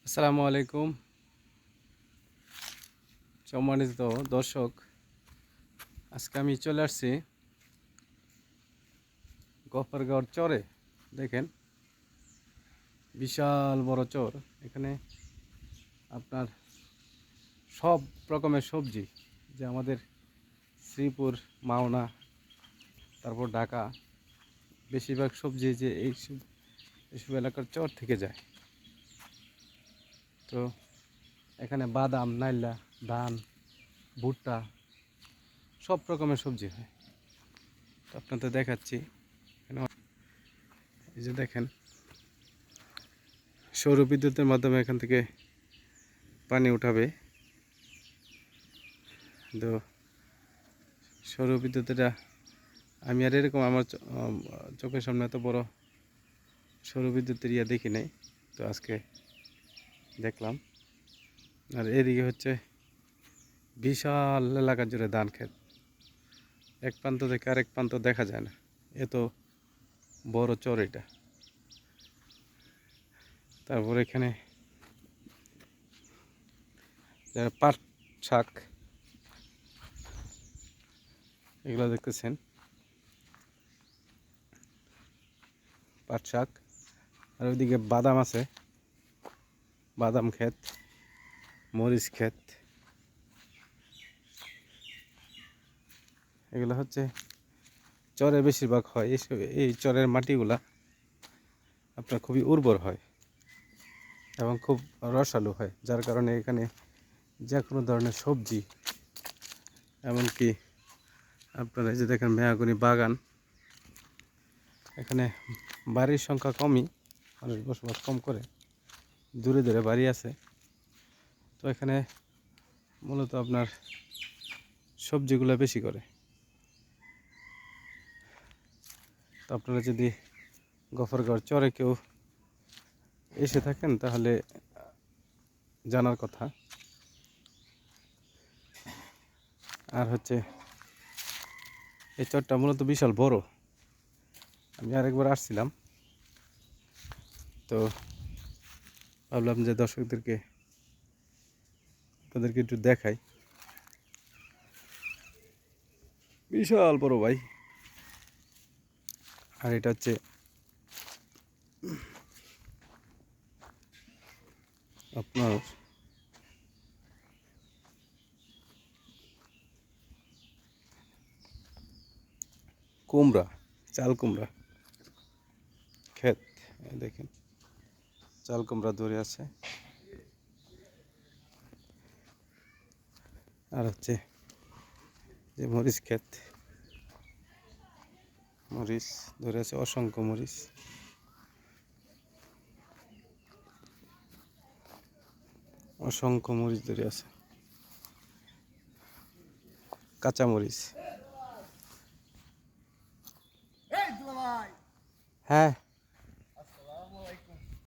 আসসালামু আলাইকুম সম্মানিত দর্শক। আজকে আমি চলে আসছি গফরগাঁওর চরে। দেখেন, বিশাল বড় চর। এখানে আপনার সব রকমের সবজি, যে আমাদের শ্রীপুর, মাওনা, তারপর ঢাকা, বেশিরভাগ সবজি যে এইসব এলাকার চর থেকে যায়। তো এখানে বাদাম, নাইলা, ধান, ভুট্টা, সব রকমের সবজি হয়। তো আপনাদের দেখাচ্ছি। এই যে দেখেন, সৌর বিদ্যুতের মাধ্যমে এখান থেকে পানি উঠাবে। তো সৌর বিদ্যুৎটা আমি আর এরকম আমার চোখের সামনে এত বড় সৌর বিদ্যুতের দেখি নাই। তো আজকে দেখলাম। আর এদিকে হচ্ছে বিশাল এলাকা জুড়ে ধান ক্ষেত, এক প্রান্ত থেকে আরেক প্রান্ত দেখা যায় না, এত বড় চর এটা। তারপর এখানে পাট শাক, এগুলো দেখতেছেন, পাট শাক। আর ওইদিকে বাদাম আছে, বাদাম ক্ষেত, মরিচ ক্ষেত। এগুলো হচ্ছে চরে বেশিরভাগ হয়। এই চরের মাটিগুলা আপনার খুবই উর্বর হয় এবং খুব রসালো হয়, যার কারণে এখানে যে কোনো ধরনের সবজি, এমনকি আপনারা এই যে দেখেন মেহগনি বাগান। এখানে বাড়ির সংখ্যা কমই, মানুষ বসবাস কম করে, দূরে দূরে বাড়ি আছে। তো এখানে মূলত আপনার সবজিগুলো বেশি করে। তো আপনারা যদি গফরগাঁওর চরে কেউ এসে থাকেন তাহলে জানার কথা। আর হচ্ছে এই চরটা মূলত বিশাল বড়। আমি আরেকবার আসছিলাম, তো ভাবলাম যে দর্শকদেরকে আপনাদেরকে একটু দেখাই। বিশাল বড় ভাই। আর এটা হচ্ছে আপনার কুমড়া, চাল কুমড়া ক্ষেত। দেখেন, চাল কুমড়া ধরে আছে। আর হচ্ছে যে মরিচ ক্ষেত, মরিচ ধরে আছে, অসংখ্য মরিচ। অসংখ্য মরিচ ধরে আছে, কাঁচা মরিচ। হ্যাঁ।